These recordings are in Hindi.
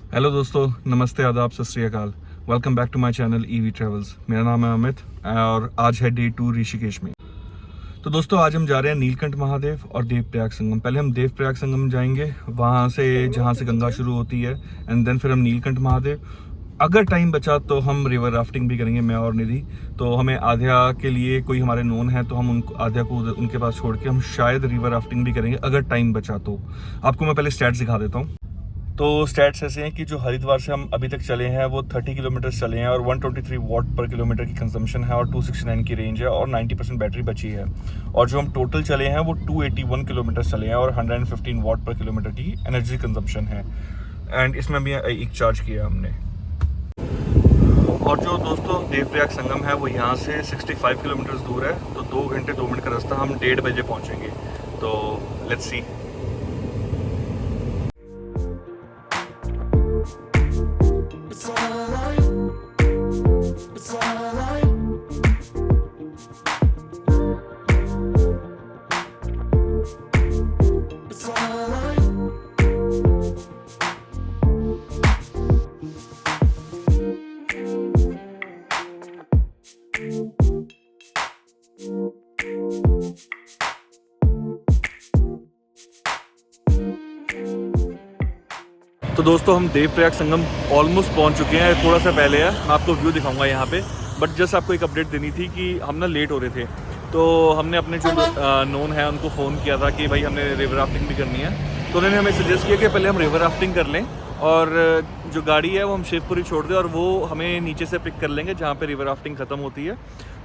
हेलो दोस्तों, नमस्ते, आदाब, सत श्री अकाल। Welcome back to my channel EV Travels. मेरा नाम है अमित और आज है डे 2 ऋषिकेश में। तो दोस्तों आज हम जा रहे हैं नीलकंठ महादेव और देवप्रयाग संगम। पहले हम देवप्रयाग संगम जाएंगे, वहाँ से जहाँ से गंगा शुरू होती है, एंड देन फिर हम नीलकंठ महादेव। अगर टाइम बचा तो हम रिवर राफ्टिंग भी करेंगे, मैं और निधि। तो हमें आध्या के लिए कोई हमारे नोन है तो हम उनको आध्या को उनके पास छोड़ के हम शायद रिवर राफ्टिंग भी करेंगे अगर टाइम बचा तो। आपको मैं पहले स्टैट्स दिखा देता हूँ। तो स्टैट्स ऐसे हैं कि जो हरिद्वार से हम अभी तक चले हैं वो 30 किलोमीटर चले हैं और 123 वॉट पर किलोमीटर की कंजम्पशन है और 269 की रेंज है और 90% बैटरी बची है। और जो हम टोटल चले हैं वो 281 किलोमीटर चले हैं और 115 वॉट पर किलोमीटर की एनर्जी कंजम्पशन है। एंड इसमें भी एक चार्ज किया हमने। और जो दोस्तों देवप्रयाग संगम है वो यहाँ से 65 किलोमीटर दूर है, तो 2 घंटे 2 मिनट का रास्ता, हम 1:30 बजे पहुँचेंगे। तो लेट्स सी। तो दोस्तों हम देवप्रयाग संगम ऑलमोस्ट पहुंच चुके हैं, थोड़ा सा पहले है, मैं आपको व्यू दिखाऊंगा यहाँ पे। बट जस्ट आपको एक अपडेट देनी थी कि हम ना लेट हो रहे थे, तो हमने अपने जो नोन है उनको फ़ोन किया था कि भाई हमने रिवर राफ्टिंग भी करनी है। तो उन्होंने हमें सजेस्ट किया कि पहले हम रिवर राफ्टिंग कर लें और जो गाड़ी है वो हम शिवपुरी छोड़ दें और वो हमें नीचे से पिक कर लेंगे जहाँ पर रिवर राफ्टिंग ख़त्म होती है।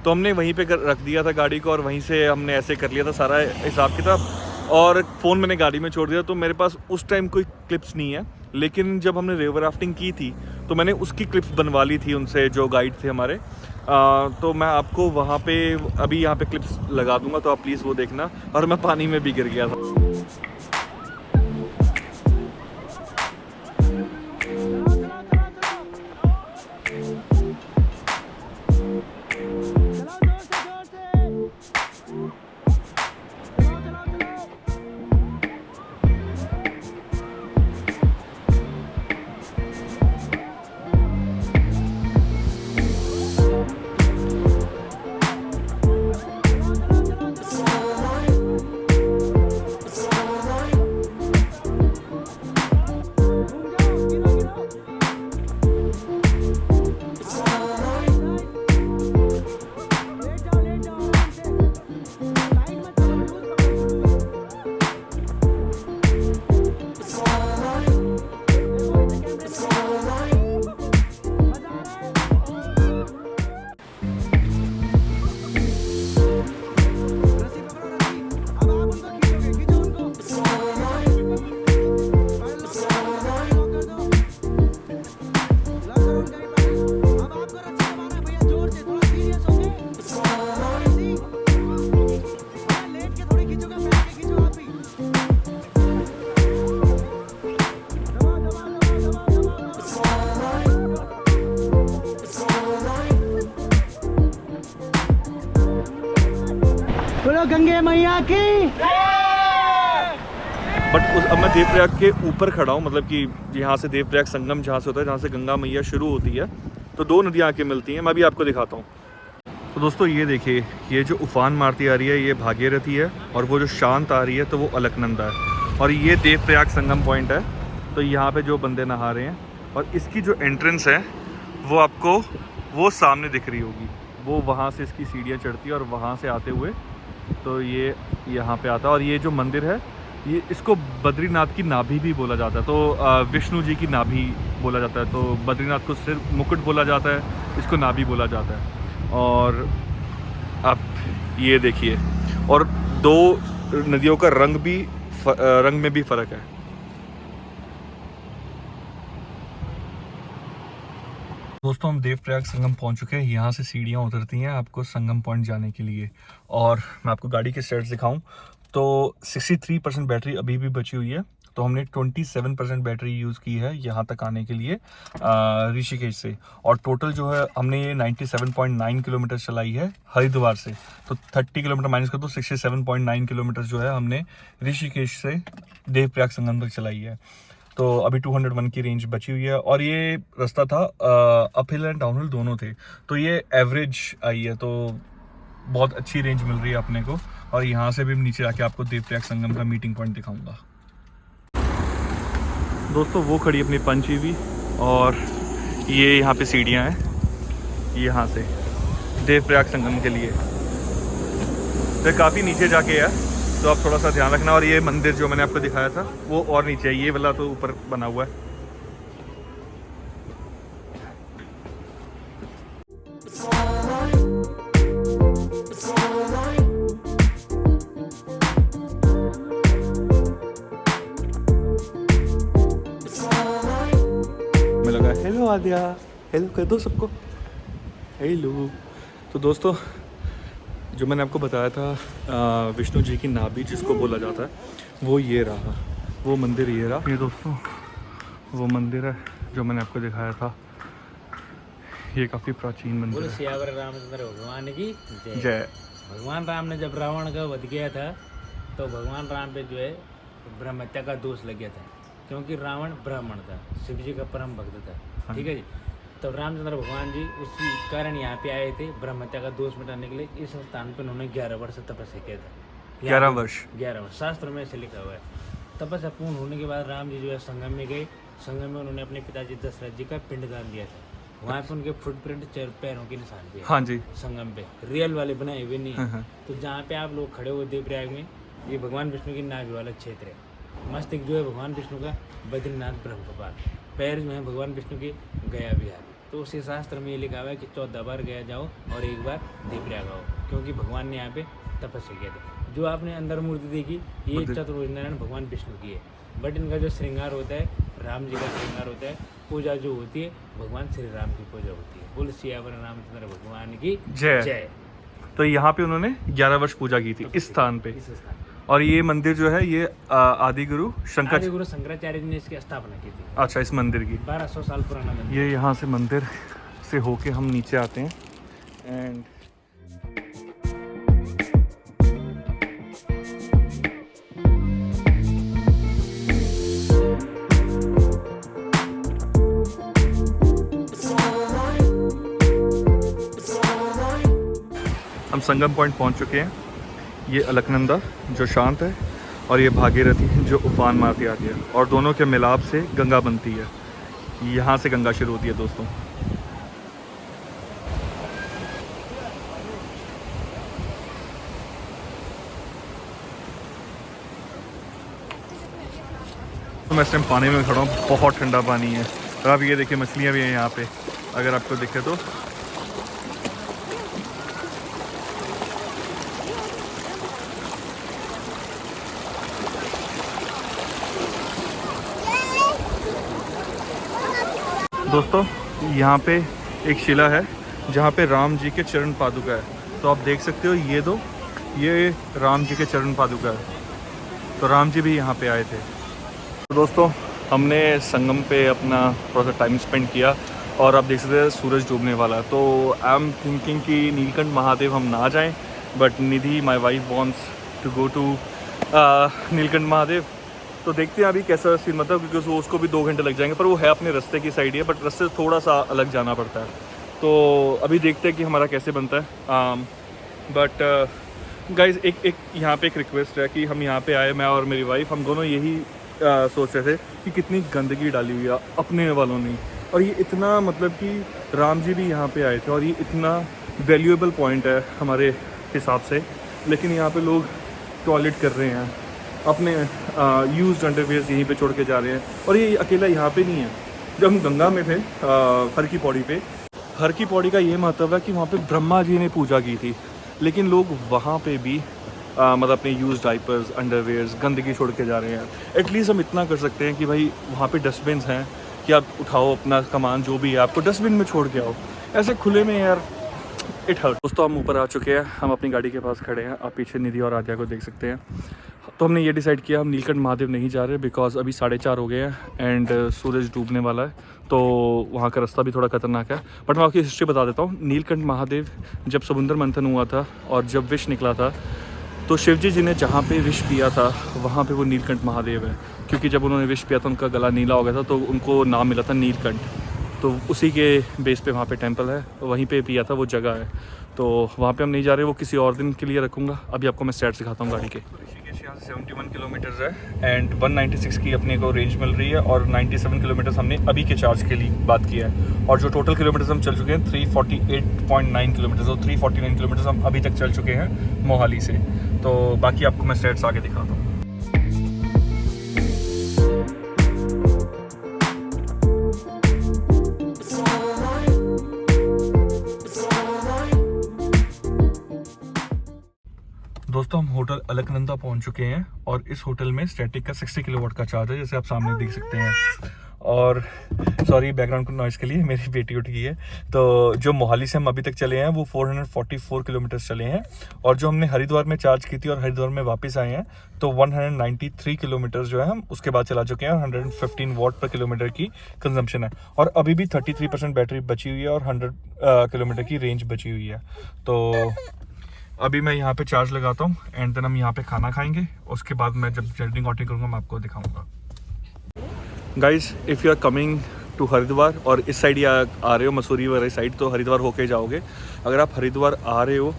तो हमने वहीं पर रख दिया था गाड़ी को और वहीं से हमने ऐसे कर लिया था सारा हिसाब किताब। और फ़ोन मैंने गाड़ी में छोड़ दिया, तो मेरे पास उस टाइम कोई क्लिप्स नहीं है। लेकिन जब हमने रिवर राफ्टिंग की थी तो मैंने उसकी क्लिप्स बनवा ली थी उनसे, जो गाइड थे हमारे। तो मैं आपको वहाँ पे अभी यहाँ पे क्लिप्स लगा दूंगा, तो आप प्लीज़ वो देखना। और मैं पानी में भी गिर गया था। बोलो गंगे मैया की। बट अब मैं देवप्रयाग के ऊपर खड़ा हूँ, मतलब कि यहाँ से देवप्रयाग संगम जहाँ से होता है, जहाँ से गंगा मैया शुरू होती है, तो 2 नदियाँ आके मिलती हैं। मैं भी आपको दिखाता हूँ। तो दोस्तों ये देखिए, ये जो उफान मारती आ रही है ये भागीरथी है, और वो जो शांत आ रही है तो वो अलकनंदा है। और ये देवप्रयाग संगम पॉइंट है। तो यहाँ पे जो बंदे नहा रहे हैं, और इसकी जो एंट्रेंस है वो आपको वो सामने दिख रही होगी, वो वहाँ से इसकी सीढ़ियाँ चढ़ती है और वहाँ से आते हुए तो ये यहाँ पे आता है। और ये जो मंदिर है, ये इसको बद्रीनाथ की नाभि भी बोला जाता है। तो विष्णु जी की नाभि बोला जाता है। तो बद्रीनाथ को सिर्फ मुकुट बोला जाता है, इसको नाभि बोला जाता है। और आप ये देखिए, और 2 नदियों का रंग में भी फ़र्क है। दोस्तों हम देवप्रयाग संगम पहुंच चुके हैं। यहाँ से सीढ़ियाँ उतरती हैं आपको संगम पॉइंट जाने के लिए। और मैं आपको गाड़ी के स्टेट्स दिखाऊं तो 63% बैटरी अभी भी बची हुई है। तो हमने 27% बैटरी यूज़ की है यहाँ तक आने के लिए ऋषिकेश से। और टोटल जो है हमने ये 97.9 किलोमीटर चलाई है हरिद्वार से। तो 30 किलोमीटर माइनस कर दो, 67.9 किलोमीटर जो है हमने ऋषिकेश से देवप्रयाग संगम तक चलाई है। तो अभी 201 की रेंज बची हुई है और ये रास्ता था up hill and down hill दोनों थे, तो ये एवरेज आई है, तो बहुत अच्छी रेंज मिल रही है अपने को। और यहाँ से भी नीचे आके आपको देवप्रयाग संगम का मीटिंग पॉइंट दिखाऊंगा। दोस्तों वो खड़ी अपनी पंच ईवी और ये यहाँ पे सीढ़ियाँ हैं यहाँ से देवप्रयाग संगम के लिए। तो काफ़ी नीचे जाके है, तो आप थोड़ा सा ध्यान रखना। और ये मंदिर जो मैंने आपको दिखाया था वो और नीचे है, ये वाला तो ऊपर बना हुआ है। मैं लगा हेलो आद्या, हेलो कर दो सबको, हेलो। तो दोस्तों जो मैंने आपको बताया था विष्णु जी की नाभि जिसको बोला जाता है, वो ये रहा, वो मंदिर ये रहा। ये दोस्तों वो मंदिर है जो मैंने आपको दिखाया था, ये काफ़ी प्राचीन मंदिर है। सियावर रामचंद्र भगवान की जय। भगवान राम ने जब रावण का वध किया था तो भगवान राम पे जो है ब्रह्म हत्या का दोष लग गया था, क्योंकि रावण ब्राह्मण था, शिव जी का परम भक्त था। ठीक है जी। तो रामचंद्र भगवान जी उसी कारण यहाँ पे आए थे ब्रह्म हत्या का दोष मिटाने के लिए। इस स्थान पर उन्होंने 11 वर्ष तपस्या किया था। 11 वर्ष 11 वर्ष शास्त्र में ऐसे लिखा हुआ है। तपस्या पूर्ण होने के बाद राम जी जो है संगम में गए। संगम में उन्होंने अपने पिताजी दशरथ जी का पिंडदान दिया था। वहाँ पे उनके फुटप्रिंट पैरों के निशान भी है। हाँ जी। संगम पे रियल वाले बनाए हुए नहीं है। हाँ। तो जहाँ पे आप लोग खड़े हुए देवप्रयाग में, ये भगवान विष्णु की नाभि वाला क्षेत्र है। मस्तिष्क जो है भगवान विष्णु का बद्रीनाथ ब्रह्म कपाल, पैर में है भगवान विष्णु की गया विहार। तो उसी शास्त्र में ये लिखा हुआ है कि 14 बार गया जाओ और एक बार देवप्रयाग आओ, क्योंकि भगवान ने यहाँ पे तपस्या किया था। जो आपने अंदर मूर्ति देखी, ये चतुर्भुज नारायण भगवान विष्णु की है। बट इनका जो श्रृंगार होता है राम जी का श्रृंगार होता है। पूजा जो होती है भगवान श्री राम की पूजा होती है। बोल सियावर रामचंद्र भगवान की जय। जय। तो यहाँ पे उन्होंने 11 वर्ष पूजा की थी इस स्थान पे। इस स्थान और ये मंदिर जो है ये आदि गुरु शंकराचार्य जी ने इसकी स्थापना की थी। अच्छा, इस मंदिर की 1200 साल पुराना मंदिर। ये यहाँ से मंदिर से होके हम नीचे आते हैं एंड हम संगम पॉइंट पहुँच चुके हैं। ये अलकनंदा जो शांत है और ये भागीरथी जो उफान मारती आती है, और दोनों के मिलाप से गंगा बनती है। यहाँ से गंगा शुरू होती है दोस्तों। तो मैं इस टाइम पानी में खड़ा हूँ, बहुत ठंडा पानी है। और आप ये देखिए मछलियाँ भी हैं यहाँ पे, अगर आपको दिखे तो। दोस्तों यहाँ पे एक शिला है जहाँ पे राम जी के चरण पादुका है। तो आप देख सकते हो ये राम जी के चरण पादुका है। तो राम जी भी यहाँ पे आए थे। तो दोस्तों हमने संगम पे अपना थोड़ा सा टाइम स्पेंड किया और आप देख सकते हैं सूरज डूबने वाला है। तो आई एम थिंकिंग कि नीलकंठ महादेव हम ना जाएं, but Nidhi my wife wants to go to Neelkanth Mahadev. तो देखते हैं अभी कैसा सीन, मतलब क्योंकि उसको भी 2 घंटे लग जाएंगे, पर वो है अपने रास्ते की साइड ही है, बट रास्ते से थोड़ा सा अलग जाना पड़ता है। तो अभी देखते हैं कि हमारा कैसे बनता है। बट गाइज एक यहाँ पे एक रिक्वेस्ट है कि हम यहाँ पे आए, मैं और मेरी वाइफ, हम दोनों यही सोच रहे थे कि कितनी गंदगी डाली हुई है अपने वालों ने। और ये इतना, मतलब कि राम जी भी यहाँ पे आए थे और ये इतना वैल्यूएबल पॉइंट है हमारे हिसाब से, लेकिन यहाँ पे लोग टॉयलेट कर रहे हैं, अपने यूज्ड अंडरवियर्स यहीं पे छोड़ के जा रहे हैं। और ये अकेला यहाँ पे नहीं है। जब हम गंगा में थे हर की पौड़ी पे, हर की पौड़ी का ये महत्व है कि वहाँ पे ब्रह्मा जी ने पूजा की थी, लेकिन लोग वहाँ पे भी मतलब अपने यूज डाइपर्स, अंडरवेयर्स, गंदगी छोड़ के जा रहे हैं। एटलीस्ट हम इतना कर सकते हैं कि भाई वहाँ पे डस्टबिन हैं कि आप उठाओ अपना सामान जो भी है आपको डस्टबिन में छोड़ के आओ। ऐसे खुले में यार इट हर्ट। दोस्तों हम ऊपर आ चुके हैं, हम अपनी गाड़ी के पास खड़े हैं। आप पीछे निधि और आद्या को देख सकते हैं। तो हमने ये डिसाइड किया हम नीलकंठ महादेव नहीं जा रहे, बिकॉज अभी 4:30 हो गए हैं एंड सूरज डूबने वाला है, तो वहाँ का रास्ता भी थोड़ा खतरनाक है। बट मैं आपकी हिस्ट्री बता देता हूँ। नीलकंठ महादेव जब समुद्र मंथन हुआ था और जब विष निकला था, तो शिवजी जी ने जहाँ पे विष पिया था वहाँ पे वो नीलकंठ महादेव है, क्योंकि जब उन्होंने विष पिया था उनका गला नीला हो गया था, तो उनको नाम मिला था नीलकंठ। तो उसी के बेस पे वहाँ पे टेंपल है, वहीं पे पिया था, वो जगह है। तो वहाँ पे हम नहीं जा रहे, वो किसी और दिन के लिए रखूँगा। अभी आपको मैं स्टैट्स दिखाता हूँ गाड़ी के। ऋषिकेश यहाँ से 71 किलोमीटर्स है एंड 196 की अपने को रेंज मिल रही है, और 97 किलोमीटर्स हमने अभी के चार्ज के लिए बात किया है। और जो टोटल किलोमीटर्स हम चल चुके हैं 348.9 किलोमीटर्स, और 349 किलोमीटर्स हम अभी तक चल चुके हैं मोहाली से। तो बाकी आपको मैं स्टैट्स आगे दिखाता हूँ। दोस्तों हम होटल अलकनंदा पहुंच चुके हैं, और इस होटल में स्टैटिक का 60 किलोवाट का चार्ज है, जैसे आप सामने देख सकते हैं। और सॉरी बैकग्राउंड नॉइज़ के लिए, मेरी बेटी उठ गई है। तो जो मोहाली से हम अभी तक चले हैं वो 444 किलोमीटर चले हैं, और जो हमने हरिद्वार में चार्ज की थी और हरिद्वार में वापस आए हैं तो 193 किलोमीटर जो है हम उसके बाद चला चुके हैं, 115 वाट पर किलोमीटर की कंजम्पशन है। और अभी भी 33% बैटरी बची हुई है, और 100 किलोमीटर की रेंज बची हुई है। तो अभी मैं यहाँ पे चार्ज लगाता हूँ एंड देन हम यहाँ पे खाना खाएंगे। उसके बाद मैं जब जर्नी कंटिन्यू करूँगा मैं आपको दिखाऊंगा। Guys if you are coming to Haridwar और इस साइड या आ रहे हो मसूरी वगैरह साइड, तो हरिद्वार होके जाओगे। अगर आप हरिद्वार आ रहे हो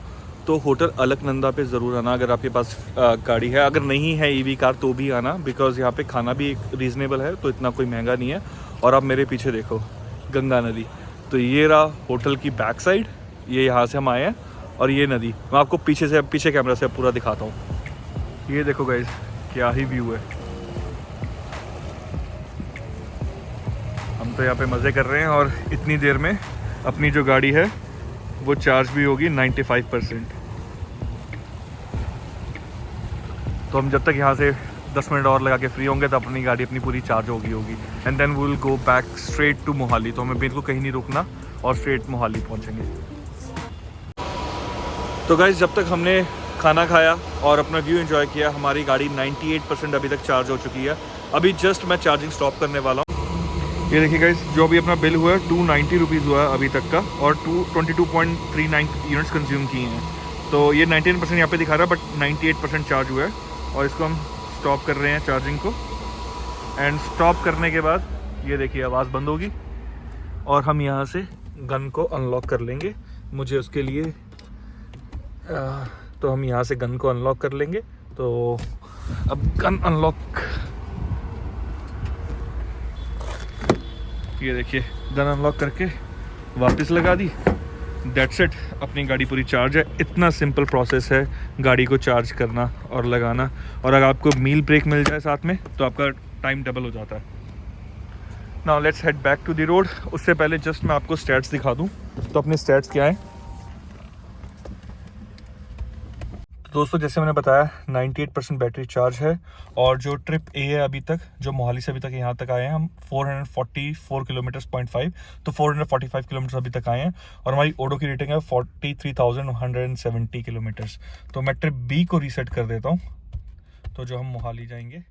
तो होटल अलकनंदा पे ज़रूर आना, अगर आपके पास गाड़ी है। अगर नहीं है ईवी कार तो भी आना, बिकॉज़ यहाँ पे खाना भी रीज़नेबल है, तो इतना कोई महंगा नहीं है। और आप मेरे पीछे देखो गंगा नदी, तो ये रहा होटल की बैक साइड, ये यहाँ से हम आए हैं, और ये नदी मैं आपको पीछे कैमरा से पूरा दिखाता हूँ। ये देखो गाइस क्या ही व्यू है। हम तो यहाँ पे मज़े कर रहे हैं, और इतनी देर में अपनी जो गाड़ी है वो चार्ज भी होगी 95%। तो हम जब तक यहाँ से 10 मिनट और लगा के फ्री होंगे तो अपनी गाड़ी अपनी पूरी चार्ज होगी and then we will go back straight to Mohali. तो हमें बिल्कुल कहीं नहीं रुकना और स्ट्रेट मोहाली पहुँचेंगे। तो गाइस जब तक हमने खाना खाया और अपना व्यू एंजॉय किया, हमारी गाड़ी 98% अभी तक चार्ज हो चुकी है। अभी जस्ट मैं चार्जिंग स्टॉप करने वाला हूँ। ये देखिए गाइस, जो अभी अपना बिल हुआ है 290 रुपीज़ हुआ है अभी तक का, और 22.39 यूनिट्स कंज्यूम किए हैं। तो ये 99% यहाँ पे दिखा रहा है, बट 98% चार्ज हुआ है। और इसको हम स्टॉप कर रहे हैं चार्जिंग को, एंड स्टॉप करने के बाद ये देखिए आवाज़ बंद होगी, और हम यहाँ से गन को अनलॉक कर लेंगे। मुझे उसके लिए तो हम यहाँ से गन को अनलॉक कर लेंगे। तो अब गन अनलॉक, ये देखिए गन अनलॉक करके वापस लगा दी। दैट्स इट, अपनी गाड़ी पूरी चार्ज है। इतना सिंपल प्रोसेस है गाड़ी को चार्ज करना और लगाना। और अगर आपको मील ब्रेक मिल जाए साथ में तो आपका टाइम डबल हो जाता है। Now let's head back to the road. उससे पहले जस्ट मैं आपको स्टैट्स दिखा दूँ। तो अपने स्टैट्स क्या हैं दोस्तों, जैसे मैंने बताया 98% बैटरी चार्ज है। और जो ट्रिप ए है अभी तक, जो मोहाली से अभी तक यहाँ तक आए हैं हम 444 किलोमीटर्स 0.5, तो 445 किलोमीटर अभी तक आए हैं। और हमारी ओडो की रेटिंग है 43,170 किलोमीटर्स। तो मैं ट्रिप बी को रीसेट कर देता हूँ, तो जो हम मोहाली जाएंगे।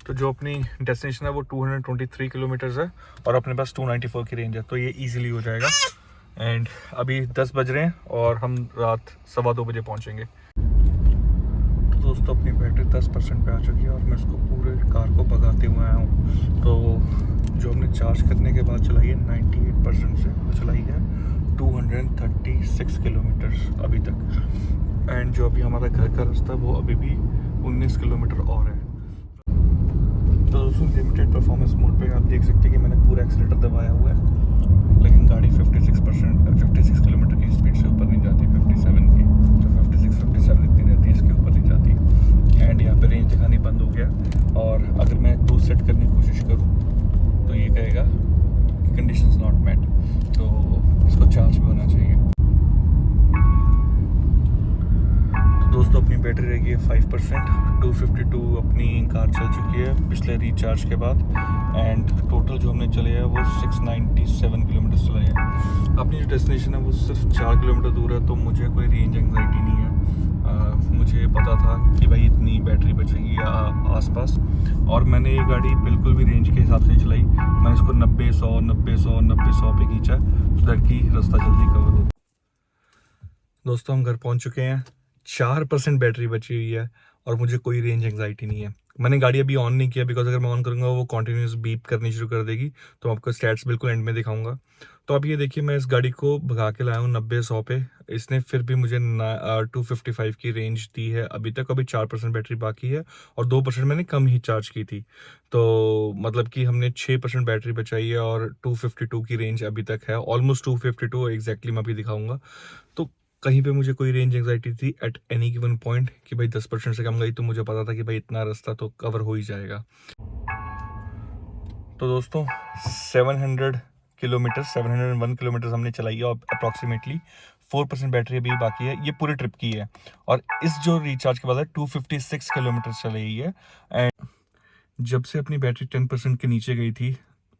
तो जो अपनी डेस्टिनेशन है वो 223 किलोमीटर्स है, और अपने पास 294 की रेंज है, तो ये ईजिली हो जाएगा। एंड अभी 10 बज रहे हैं और हम रात 2:15 बजे पहुंचेंगे। तो दोस्तों अपनी बैटरी 10% पे आ चुकी है, और मैं इसको पूरे कार को भगाते हुए आया हूँ। तो जो हमने चार्ज करने के बाद चलाई है 98% से, वो चलाई है 236 किलोमीटर्स अभी तक। एंड जो अभी हमारा घर का रास्ता है वो अभी भी 19 किलोमीटर और है। तो दोस्तों लिमिटेड परफॉर्मेंस मोड पे आप देख सकते हैं कि मैंने पूरा एक्सीलेटर दबाया हुआ है, लेकिन गाड़ी 56 किलोमीटर की स्पीड से ऊपर नहीं जाती, 57 की। तो 56-57 इतनी रहती है, इसके ऊपर नहीं जाती। एंड यहाँ पे रेंज दिखानी बंद हो गया, और अगर मैं क्रूज सेट करने की कोशिश करूँ तो ये कहेगा कि कंडीशंस नॉट मेट, तो इसको चार्ज भी होना चाहिए। तो दोस्तों अपनी बैटरी रह गई है 5%, 252 अपनी कार चल चुकी है पिछले रिचार्ज के बाद। एंड टोटल जो हमने चले हैं वो 697 किलोमीटर चले हैं। अपनी जो डेस्टिनेशन है वो सिर्फ 4 किलोमीटर दूर है, तो मुझे कोई रेंज एंग्जाइटी नहीं है। मुझे पता था कि भाई इतनी बैटरी बचेगी या आसपास, और मैंने ये गाड़ी बिल्कुल भी रेंज के हिसाब से चलाई। मैं इसको 90-100 पे खींचा, तो दैट की रास्ता जल्दी कवर हो। दोस्तों हम घर पहुंच चुके हैं, 4% बैटरी बची हुई है और मुझे कोई रेंज एंग्जाइटी नहीं है। मैंने गाड़ी अभी ऑन नहीं किया बिकॉज अगर मैं ऑन करूँगा वो कॉन्टिन्यूस बीप करनी शुरू कर देगी, तो आपको स्टैट्स बिल्कुल एंड में दिखाऊंगा। तो आप ये देखिए, मैं इस गाड़ी को भगा के लाया हूँ 90-100 पे। इसने फिर भी मुझे 255 की रेंज दी है अभी तक। अभी 4% बैटरी बाकी है और 2% मैंने कम ही चार्ज की थी, तो मतलब कि हमने 6% बैटरी बचाई है और 252 की रेंज अभी तक है, ऑलमोस्ट 252 एग्जैक्टली मैं अभी दिखाऊंगा। तो कहीं पे मुझे कोई रेंज एंग्जाइटी थी एट एनी गिवन पॉइंट कि भाई 10% से कम गई, तो मुझे पता था कि भाई इतना रास्ता तो कवर हो ही जाएगा। तो दोस्तों 701 किलोमीटर हमने चलाई है और अप्रॉक्सीमेटली 4% बैटरी अभी बाकी है, ये पूरे ट्रिप की है। और इस जो रिचार्ज के बाद है 256 किलोमीटर चलाई है। एंड जब से अपनी बैटरी 10% के नीचे गई थी,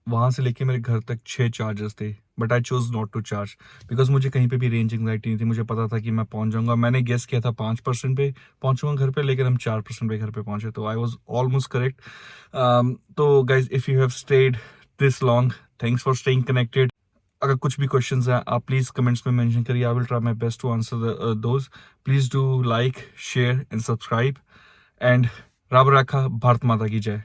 वहाँ से लेके मेरे घर तक 6 चार्जर्स थे, but I chose not to charge because मुझे कहीं पे भी रेंज एंग्जाइटी नहीं थी। मुझे पता था कि मैं पहुँच जाऊँगा। मैंने गेस किया था 5% पे पहुँचूंगा घर पे, लेकिन हम 4% पे घर पे पहुँचे, तो आई वॉज ऑलमोस्ट करेक्ट। तो guys, if you have stayed this long, thanks for staying connected. अगर कुछ भी क्वेश्चंस हैं आप प्लीज़ कमेंट्स में मेंशन करिए, I will try my best to answer those. Please do like, share and subscribe. And रब रखा, भारत माता की जय।